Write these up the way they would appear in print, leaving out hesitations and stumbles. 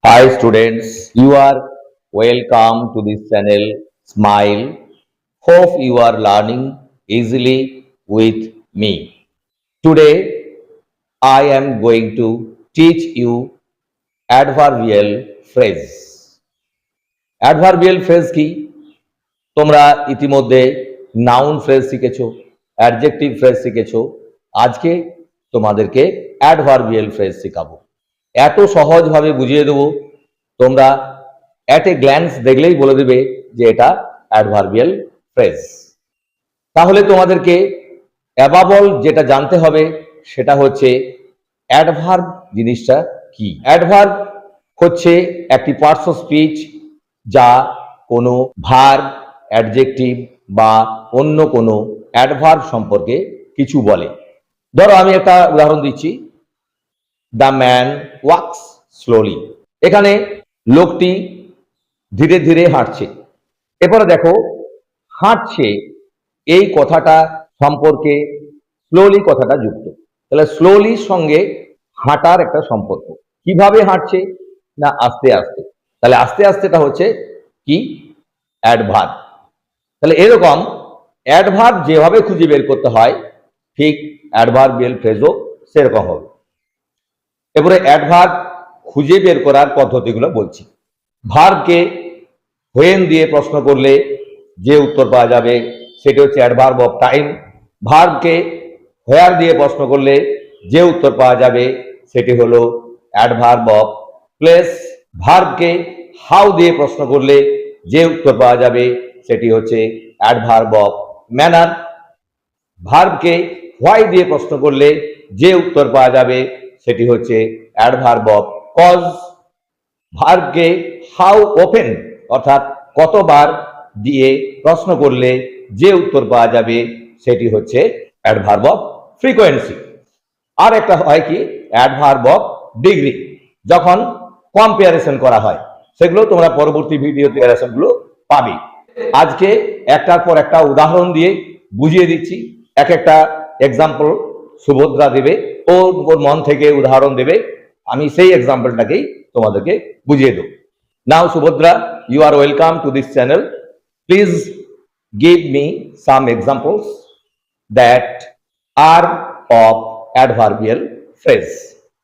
Hi students, you are welcome to this channel Smile. Hope you are learning easily with me. Today I am going to teach you adverbial phrase. Adverbial phrase কি? তোমরা ইতিমধ্যে noun phrase শিখেছো, adjective phrase শিখেছো। আজকে তোমাদেরকে adverbial phrase শেখাবো। এত সহজভাবে বুঝিয়ে দেবো, তোমরা অ্যাট এ গ্ল্যান্স দেখলেই বলে দেবে যে এটা অ্যাডভার্বিয়াল ফ্রেজ। তাহলে তোমাদেরকে অ্যাবাভ অল যেটা জানতে হবে সেটা হচ্ছে অ্যাডভার্ব জিনিসটা কি। অ্যাডভার্ব হচ্ছে একটি পার্টস অফ স্পিচ যা কোনো ভার্ব, অ্যাডজেক্টিভ বা অন্য কোনো অ্যাডভার্ব সম্পর্কে কিছু বলে। ধরো আমি একটা উদাহরণ দিচ্ছি, দ্য ম্যান ওয়াকস স্লোলি। এখানে লোকটি ধীরে ধীরে হাঁটছে। এরপরে দেখো, হাঁটছে এই কথাটা সম্পর্কে স্লোলি কথাটা যুক্ত। তাহলে স্লোলির সঙ্গে হাঁটার একটা সম্পর্ক। কিভাবে হাঁটছে? না আস্তে আস্তে। তাহলে আস্তে আস্তেটা হচ্ছে কি? অ্যাডভার্ব। তাহলে এরকম অ্যাডভার্ব যেভাবে খুঁজে বের করতে হয়, ঠিক অ্যাডভার্বিয়াল ফ্রেজও সেরকম হবে। এরপরে অ্যাডভার্ব খুঁজে বের করার পদ্ধতিগুলো বলছি। ভার্বকে হোয়েন দিয়ে প্রশ্ন করলে যে উত্তর পাওয়া যাবে সেটি হচ্ছে অ্যাডভার্ব অফ টাইম। ভার্বকে হোয়ার দিয়ে প্রশ্ন করলে যে উত্তর পাওয়া যাবে সেটি হলো অ্যাডভার্ব অফ প্লেস। ভার্বকে হাউ দিয়ে প্রশ্ন করলে যে উত্তর পাওয়া যাবে সেটি হচ্ছে অ্যাডভার্ব অফ ম্যানার। ভার্বকে হোয়াই দিয়ে প্রশ্ন করলে যে উত্তর পাওয়া যাবে সেটি হচ্ছে অ্যাডভার্ব অফ কজ। ভার্বকে হাউ ওপেন অর্থাৎ কতবার দিয়ে প্রশ্ন করলে যে উত্তর পাওয়া যাবে সেটি হচ্ছে অ্যাডভার্ব অফ ফ্রিকোয়েন্সি। আর একটা হয় কি? অ্যাডভার্ব অফ ডিগ্রি, যখন কম্পারিজন করা হয়। সেগুলো তোমরা পরবর্তী ভিডিওতে গুলো পাবে। আজকে একটার পর একটা উদাহরণ দিয়ে বুঝিয়ে দিচ্ছি। এক একটা এক্সাম্পল সুভদ্রা দেবে, ওর মন থেকে উদাহরণ দেবে, আমি সেই এক্সাম্পলটাকেই তোমাদেরকে বুঝিয়ে দেব। নাও Subhadra, you are welcome to this channel. Please give me some examples that are of adverbial phrase.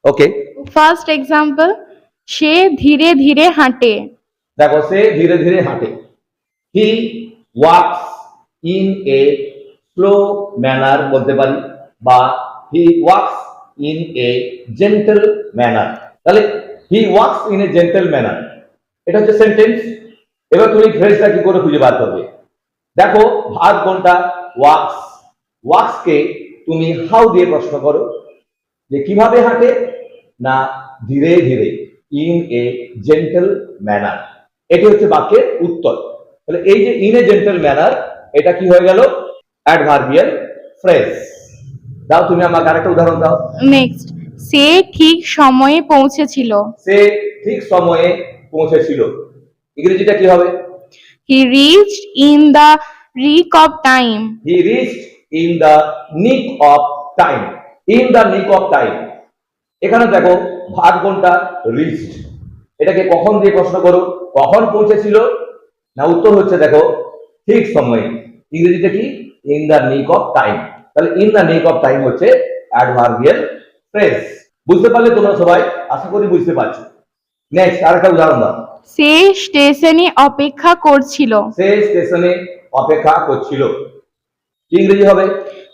Okay. First example, সে ধীরে ধীরে হাঁটে। দেখো, সে ধীরে ধীরে হাঁটে। He walks in a slow manner বলতে পারি, বা he walks in a gentle manner। তাহলে he walks in a gentle manner, এটা হচ্ছে সেন্টেন্স। এবার তুমি ফ্রেজটা কি করে খুঁজে বার করবে? দেখো, ভার্ব কোনটা? ওয়াক্স। ওয়াক্সকে তুমি হাউ দিয়ে প্রশ্ন করো, যে কিভাবে হাঁটে? না ধীরে ধীরে, ইন এ জেন্টল ম্যানার। এটি হচ্ছে বাক্যের উত্তর। তাহলে এই যে ইন এ জেন্টল ম্যানার, এটা কি হয়ে গেল? Adverbial phrase. দাও তুমি আমাকে আরেকটা উদাহরণ দাও। নেক্সট, সে ঠিক সময়ে পৌঁছেছিল। সে ঠিক সময়ে পৌঁছেছিল, ইংরেজিটা কি হবে? He reached in the nick of time. He reached in the nick of time. In the nick of time, এখানে দেখো ভার্ব কোনটা? রিচড। এটাকে কখন দিয়ে প্রশ্ন করো? কখন পৌঁছেছিল? না উত্তর হচ্ছে দেখো ঠিক সময়ে। ইংরেজিটা কি? ইন দ্য নিক অফ টাইম। তাহলে ইন দ্য নিক অফ টাইম হচ্ছে অ্যাডভার্বিয়াল ফ্রেজ। বুঝতে পারলে তোমরা সবাই? আশা করি বুঝতে পারছো। নেক্সট আরেকটা উদাহরণ দাও। সে স্টেশনে অপেক্ষা করছিল। সে স্টেশনে অপেক্ষা করছিল, ইংরেজি হবে?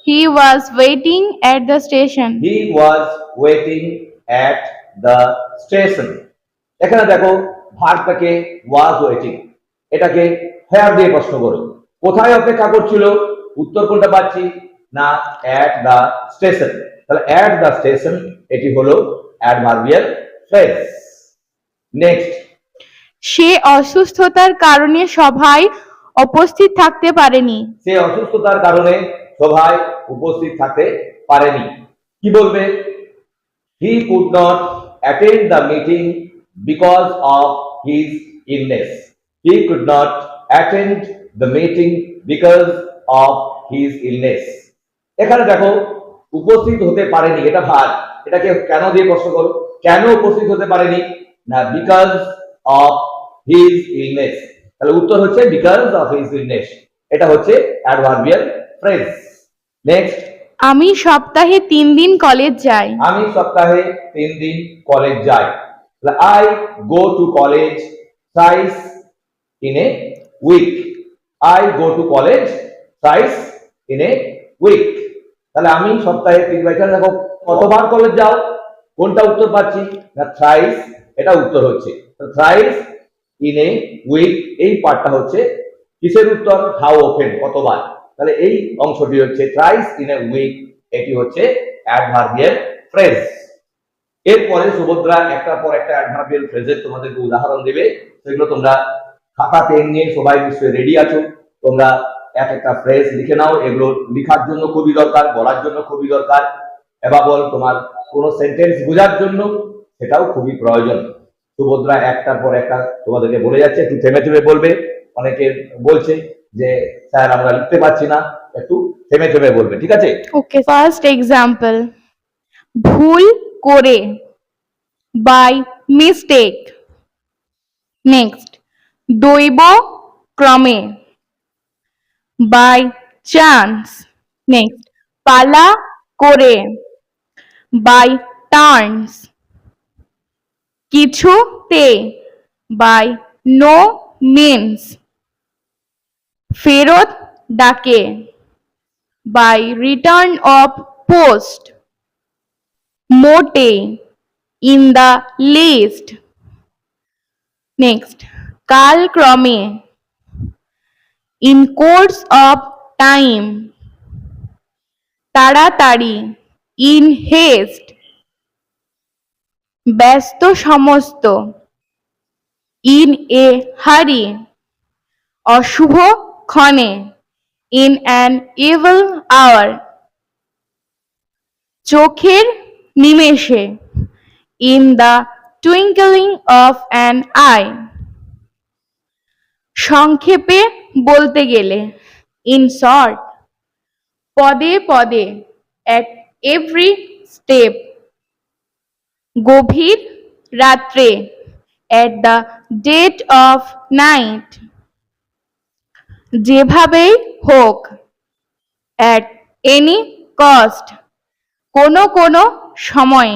He was waiting at the station. He was waiting at the station. এখানে দেখো ভার্বটাকে was waiting, এটাকে where দিয়ে প্রশ্ন করো। কোথায় অপেক্ষা করছিল? উত্তর কোনটা পাচ্ছি? না at the station। তাহলে at the station এটি হলো অ্যাডভার্বিয়াল ফ্রেজ। নেক্সট, সে অসুস্থতার কারণে সভায় উপস্থিত থাকতে পারেনি। সে অসুস্থতার কারণে সভায় উপস্থিত থাকতে পারেনি, কি বলবে? He could not attend the meeting because of his illness. He could not attend the meeting because of his illness. এখানে দেখো উপস্থিত হতে পারেনি, এটা ভার্ব। এটাকে কেন দিয়ে প্রশ্ন করো? কেন উপস্থিত হতে পারেনি? না বিকজ অফ হিজ ইলনেস, তাহলে উত্তর হচ্ছে বিকজ অফ হিজ ইলনেস। এটা হচ্ছে অ্যাডভার্বিয়াল ফ্রেজ। নেক্সট, আমি সপ্তাহে 3 দিন কলেজ যাই। আমি সপ্তাহে 3 দিন কলেজ যাই। I go to college thrice in a week. I go to college thrice in a week. তাহলে আমি সপ্তাহে 3 বার, দেখো কতবার কলেজ যাও, কোনটা উত্তর পাচ্ছি না থ্রাইস, এটা উত্তর হচ্ছে থ্রাইস ইন এ উইক। এই পার্টটা হচ্ছে কিসের উত্তর, হাউ অফেন, কতবার। তাহলে এই অংশটি হচ্ছে থ্রাইস ইন এ উইক, এটি হচ্ছে অ্যাডভার্বিয়াল ফ্রেজ। এরপরে সুভদ্রা একটার পর একটা অ্যাডভার্বিয়াল ফ্রেজের তোমাদেরকে উদাহরণ দেবে, সেগুলো তোমরা খাতা পেন নিয়ে সবাই নিশ্চয়ই রেডি আছো। তোমরা এক একটা ফ্রেজ লিখে নাও, এগুলো লেখার জন্য খুবই দরকার, বলার জন্য খুবই দরকার, এবার তোমার কোনো সেন্টেন্স বোঝার জন্য সেটাও খুবই প্রয়োজন। সুভদ্রা একটার পর একটা তোমাদেরকে বলে যাচ্ছে, একটু থেমে থেমে বলবে। অনেকে বলছে যে স্যার আমরা লিখতে পারছি না, একটু থেমে থেমে বলবে, ঠিক আছে? ওকে, ফার্স্ট এক্সাম্পল, ভুল করে, বাই মিস্টেক। নেক্সট, দৈব ক্রমে, বাই চান্স। নেক্সট, পালা করে, বাই টার্নস। কিছুতে, বাই নো মিনস। ফেরত ডাকে, বাই রিটার্ন অফ পোস্ট। মোটে, ইন দ্য লিস্ট। নেক্সট, কালক্রমে, ইন কোর্স অফ টাইম। তাড়াতাড়ি, ইন হেস্ট। ব্যস্ত সমস্ত, ইন এ হারি। অশুভ ক্ষণে, ইন অ্যান ইভিল আওয়ার। চোখের নিমেষে, in the twinkling of an eye. সংক্ষেপে বলতে গেলে, ইন শর্ট। পদে পদে, অ্যাট এভরি স্টেপ। গভীর রাত্রে, at the dead of night. যেভাবেই হোক, অ্যাট এনি কস্ট। কোনো কোনো সময়ে,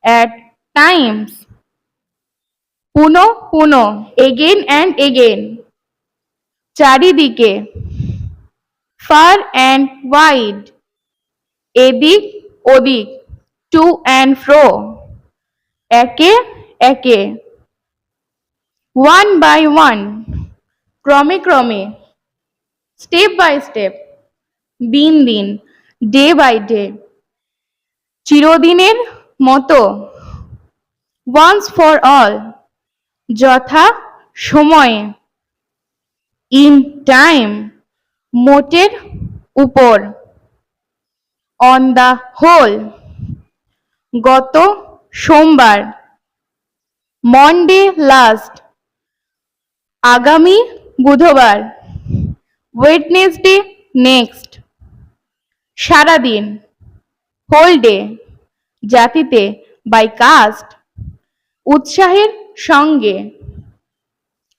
অ্যাট টাইমস। পুনঃ পুনঃ, এগেন অ্যান্ড এগেন। চারিদিকে, ফার অ্যান্ড ওয়াইড। এদিক ওদিক, টু অ্যান্ড ফ্রো। একে একে, ওয়ান বাই ওয়ান। ক্রমে ক্রমে, স্টেপ বাই স্টেপ। দিন দিন, ডে বাই ডে। চিরদিনের মতো, ওয়ান্স ফর অল। যথা সময়ে, ইন টাইম। মোটের উপর, অন দ্য হোল। গত সোমবার, মন্ডে লাস্ট। আগামী বুধবার, ওয়েডনেসডে নেক্সট। সারাদিন, হোল ডে। জাতিতে, বাই কাস্ট। উৎসাহের সঙ্গে,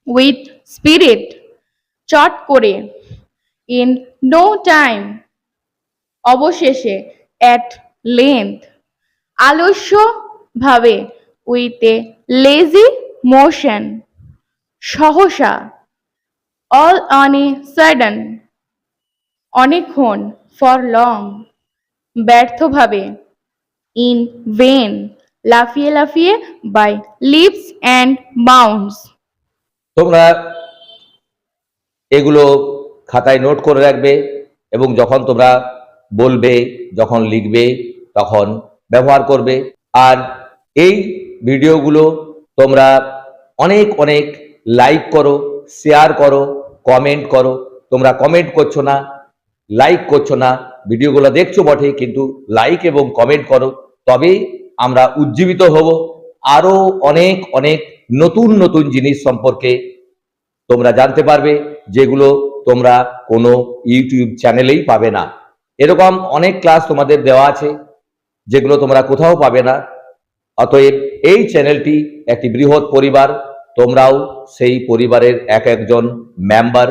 উইথ স্পিরিট। চট করে, ইন নো টাইম। অবশেষে, অ্যাট লেন্থ। আলস্য ভাবে, উইথ এ লেজি মোশন। সহসা, অল অন এ সাডেন। অনেকক্ষণ, ফর লং। ব্যর্থভাবে, ইন ভেন। লাফিয়ে লাফিয়ে, বাই লিপস অ্যান্ড বাউন্ডস। তোমরা এগুলো খাতায় নোট করে রাখবে এবং যখন তোমরা বলবে, যখন লিখবে, তখন ব্যবহার করবে। আর এই ভিডিওগুলো তোমরা অনেক অনেক লাইক করো, শেয়ার করো, কমেন্ট করো। তোমরা কমেন্ট করছো না, লাইক করছো না, ভিডিওগুলো দেখছো বটে, কিন্তু লাইক এবং কমেন্ট করো, তবেই আমরা উজ্জীবিত হব। আরো অনেক অনেক নতুন নতুন জিনিস সম্পর্কে তোমরা জানতে পারবে, যেগুলো তোমরা কোনো ইউটিউব চ্যানেলেই পাবে না। এরকম অনেক ক্লাস তোমাদের দেওয়া আছে, যেগুলো তোমরা কোথাও পাবে না। অতএব এই চ্যানেলটি একটি বৃহৎ পরিবার, তোমরাও সেই পরিবারের এক একজন মেম্বার।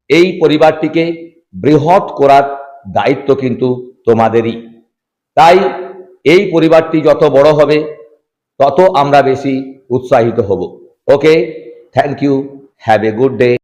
এই পরিবারটিকে বৃহৎ করার দায়িত্ব কিন্তু তোমাদেরই। তাই এই পরিবারটি যত বড় হবে তত আমরা বেশি উৎসাহিত হব। Okay, thank you, have a good day.